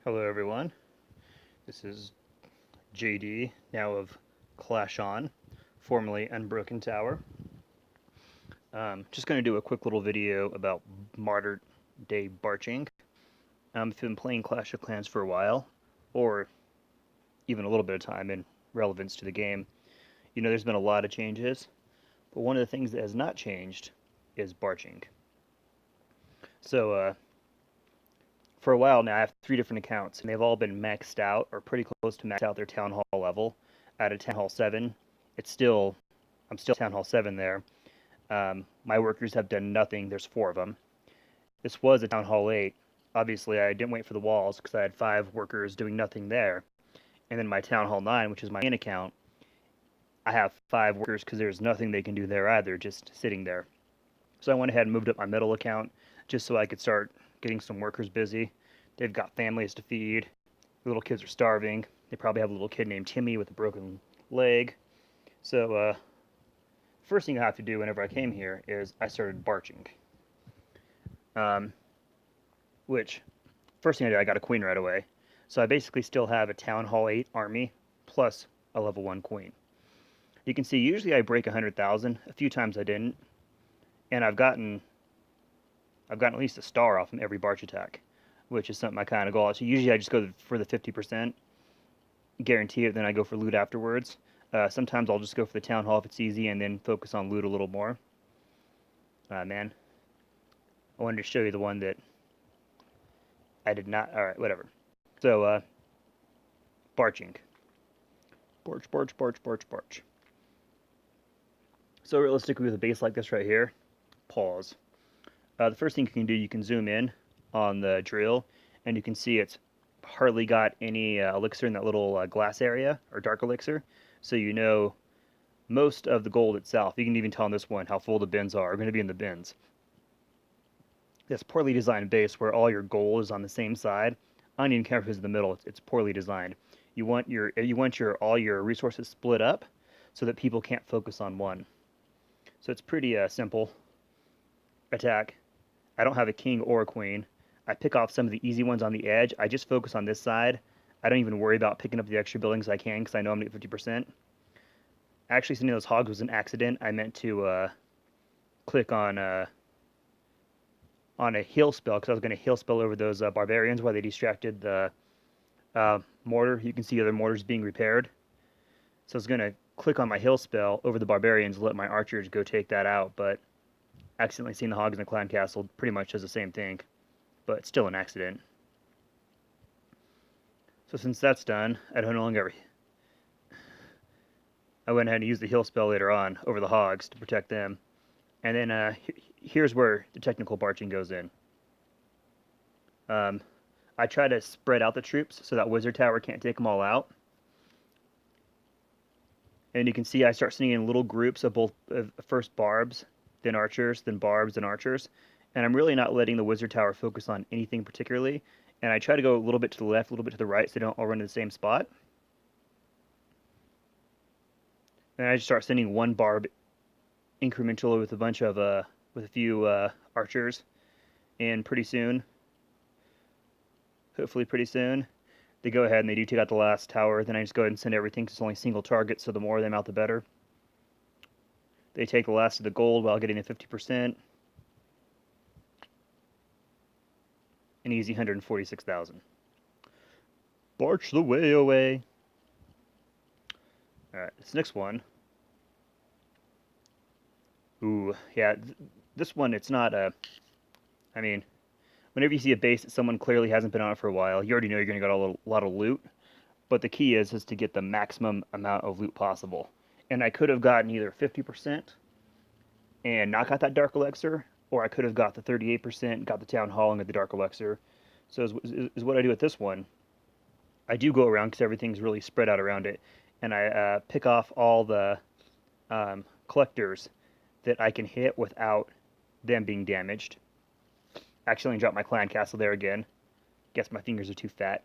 Hello everyone, this is JD, now of Clash On, formerly Unbroken Tower. Just going to do a quick little video about modern day barching. If you've been playing Clash of Clans for a while, or even a little bit of time in relevance to the game, you know there's been a lot of changes, but one of the things that has not changed is barching. So for a while now, I have 3 different accounts, and they've all been maxed out or pretty close to maxed out their Town Hall level. At a Town Hall 7, I'm still Town Hall 7 there. My workers have done nothing. There's 4 of them. This was a Town Hall 8. Obviously, I didn't wait for the walls because I had 5 workers doing nothing there. And then my Town Hall 9, which is my main account, I have 5 workers because there's nothing they can do there either, just sitting there. So I went ahead and moved up my middle account just so I could start getting some workers busy. They've got families to feed. The little kids are starving. They probably have a little kid named Timmy with a broken leg. So first thing I have to do whenever I came here is I started barching. Which, first thing I did, I got a queen right away. So I basically still have a Town Hall 8 army plus a level 1 queen. You can see usually I break 100,000. A few times I didn't. And I've gotten at least a star off from every barch attack, which is something I kind of go out. So usually I just go for the 50%, guarantee it, then I go for loot afterwards. Sometimes I'll just go for the Town Hall if it's easy and then focus on loot a little more. Man, I wanted to show you the one that I did not. Alright, whatever. So, barching. Barch, barch, barch, barch, barch. So realistically with a base like this right here, pause. The first thing you can do, you can zoom in on the drill, and you can see it's hardly got any elixir in that little glass area, or dark elixir, so you know most of the gold itself, you can even tell on this one how full the bins are going to be in the bins. This poorly designed base where all your gold is on the same side, I don't even care if it's in the middle, it's poorly designed. You want all your resources split up so that people can't focus on one. So it's pretty simple attack. I don't have a king or a queen. I pick off some of the easy ones on the edge. I just focus on this side. I don't even worry about picking up the extra buildings I can because I know I'm going to get 50%. Actually, sending those hogs was an accident. I meant to click on a heal spell because I was going to heal spell over those barbarians while they distracted the mortar. You can see other mortars being repaired. So I was going to click on my heal spell over the barbarians, let my archers go take that out, but accidentally seeing the hogs in the clan castle pretty much does the same thing, but it's still an accident. So since that's done, I went ahead and used the heal spell later on over the hogs to protect them. And then here's where the technical barching goes in. I try to spread out the troops so that wizard tower can't take them all out. And you can see I start sending in little groups of both first barbs, then archers, then barbs, then archers. And I'm really not letting the wizard tower focus on anything particularly. And I try to go a little bit to the left, a little bit to the right, so they don't all run to the same spot. And I just start sending one barb incremental with a bunch of with a few archers, and pretty soon, hopefully pretty soon, they go ahead and they do take out the last tower. Then I just go ahead and send everything because it's only single target, so the more of them out the better. They take the last of the gold while getting the 50%. An easy 146,000. Barch the way away. Alright, this next one. Ooh, yeah, this one, it's not a... I mean, whenever you see a base that someone clearly hasn't been on it for a while, you already know you're going to get a lot of loot. But the key is to get the maximum amount of loot possible. And I could have gotten either 50% and not got that dark elixir, or I could have got the 38%, got the town hall, and got the dark elixir. So is what I do with this one. I do go around because everything's really spread out around it, and I pick off all the collectors that I can hit without them being damaged. Accidentally dropped my clan castle there again. Guess my fingers are too fat,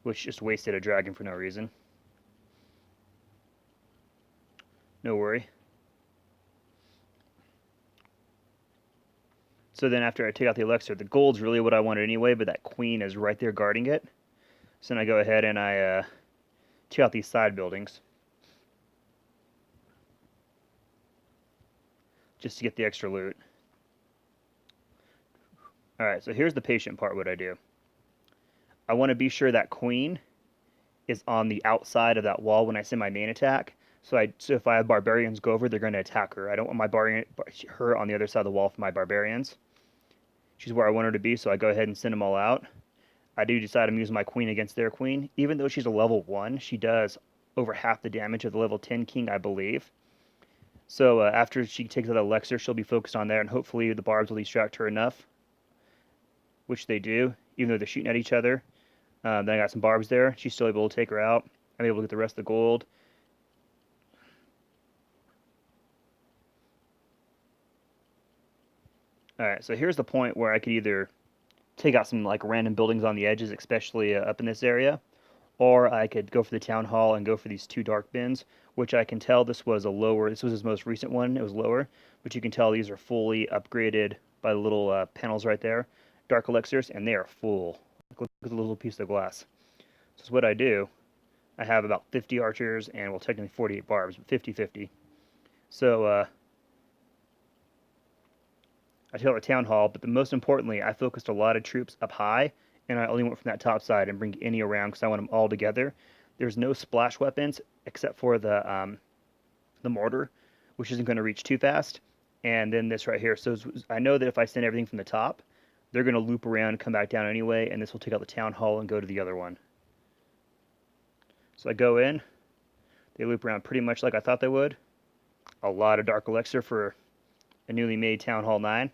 which just wasted a dragon for no reason. No worry. So then after I take out the elixir, the gold's really what I wanted anyway, but that queen is right there guarding it. So then I go ahead and I take out these side buildings just to get the extra loot. Alright, so here's the patient part, what I do. I want to be sure that queen is on the outside of that wall when I send my main attack. So if I have barbarians go over, they're going to attack her. I don't want her on the other side of the wall for my barbarians. She's where I want her to be, so I go ahead and send them all out. I do decide I'm using my queen against their queen. Even though she's a level 1, she does over half the damage of the level 10 king, I believe. So after she takes out the elixir, she'll be focused on there, and hopefully the barbs will distract her enough, which they do, even though they're shooting at each other. Then I got some barbs there. She's still able to take her out. I'm able to get the rest of the gold. Alright, so here's the point where I could either take out some like random buildings on the edges, especially up in this area, or I could go for the town hall and go for these 2 dark bins, which I can tell this was his most recent one, it was lower, but you can tell these are fully upgraded by the little panels right there, dark elixirs, and they are full. Look at the little piece of glass. So what I do, I have about 50 archers and, well, technically 48 barbs, but 50-50. So I take out the town hall, but the most importantly, I focused a lot of troops up high, and I only went from that top side and bring any around because I want them all together. There's no splash weapons except for the mortar, which isn't going to reach too fast, and then this right here. So I know that if I send everything from the top, they're going to loop around and come back down anyway, and this will take out the town hall and go to the other one. So I go in, they loop around pretty much like I thought they would. A lot of dark elixir for a newly made town hall 9.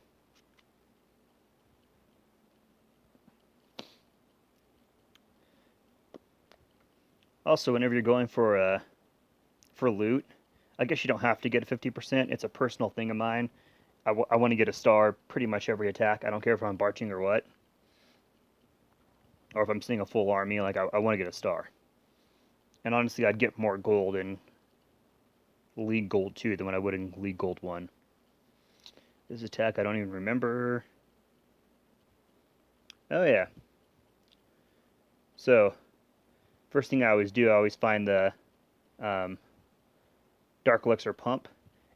Also, whenever you're going for loot, I guess you don't have to get a 50%. It's a personal thing of mine. I want to get a star pretty much every attack. I don't care if I'm barching or what. Or if I'm seeing a full army, like I want to get a star. And honestly, I'd get more gold in League Gold 2 than what I would in League Gold 1. This attack I don't even remember. Oh yeah. So, first thing I always do, I always find the dark elixir pump,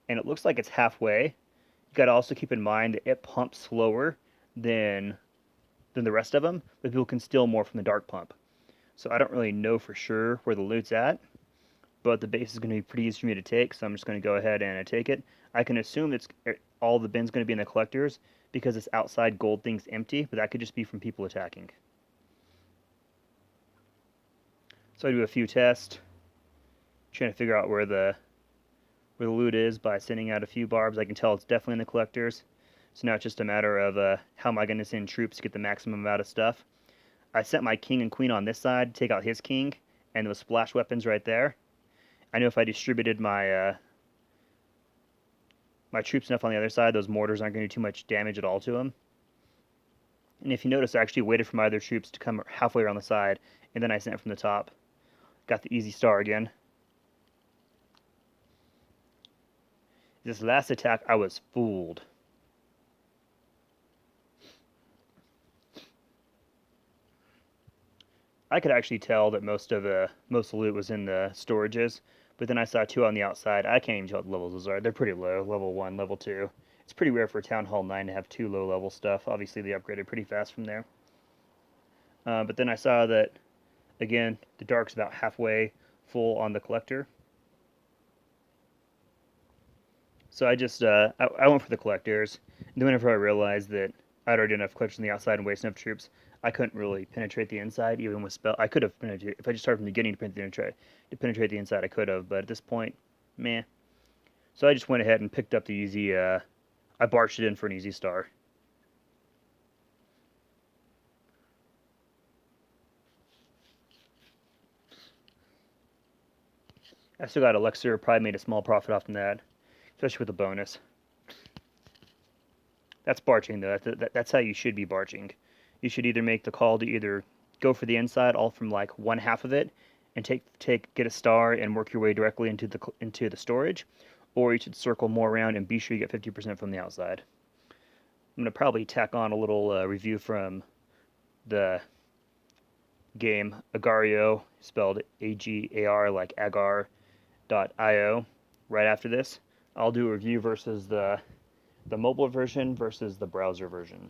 and it looks like it's halfway. You got to also keep in mind that it pumps slower than the rest of them, but people can steal more from the dark pump. So I don't really know for sure where the loot's at, but the base is going to be pretty easy for me to take, so I'm just going to go ahead and take it. I can assume that all the bin's going to be in the collectors because this outside gold thing's empty, but that could just be from people attacking. So I do a few tests, trying to figure out where the loot is by sending out a few barbs. I can tell it's definitely in the collectors. So now it's just a matter of how am I going to send troops to get the maximum amount of stuff. I sent my king and queen on this side to take out his king, and those splash weapons right there. I know if I distributed my my troops enough on the other side, those mortars aren't going to do too much damage at all to them. And if you notice, I actually waited for my other troops to come halfway around the side, and then I sent it from the top. Got the easy star again. This last attack, I was fooled. I could actually tell that most of the loot was in the storages, but then I saw 2 on the outside. I can't even tell what the levels those are. They're pretty low, level 1, level 2. It's pretty rare for Town Hall 9 to have 2 low-level stuff. Obviously, they upgraded pretty fast from there. But then I saw that, again, the dark's about halfway full on the collector. So I just, I went for the collectors. And then whenever I realized that I'd already enough collectors on the outside and waste enough troops, I couldn't really penetrate the inside, even with spell. I could have penetrated, if I just started from the beginning to penetrate the inside, I could have, but at this point, meh. So I just went ahead and picked up the easy, I barched it in for an easy star. I still got elixir, probably made a small profit off from that, especially with the bonus. That's barching, though. That's how you should be barching. You should either make the call to either go for the inside, all from like one half of it, and get a star and work your way directly into the storage, or you should circle more around and be sure you get 50% from the outside. I'm going to probably tack on a little review from the game Agario, spelled A-G-A-R, like agar.io, right after this. I'll do a review versus the mobile version versus the browser version.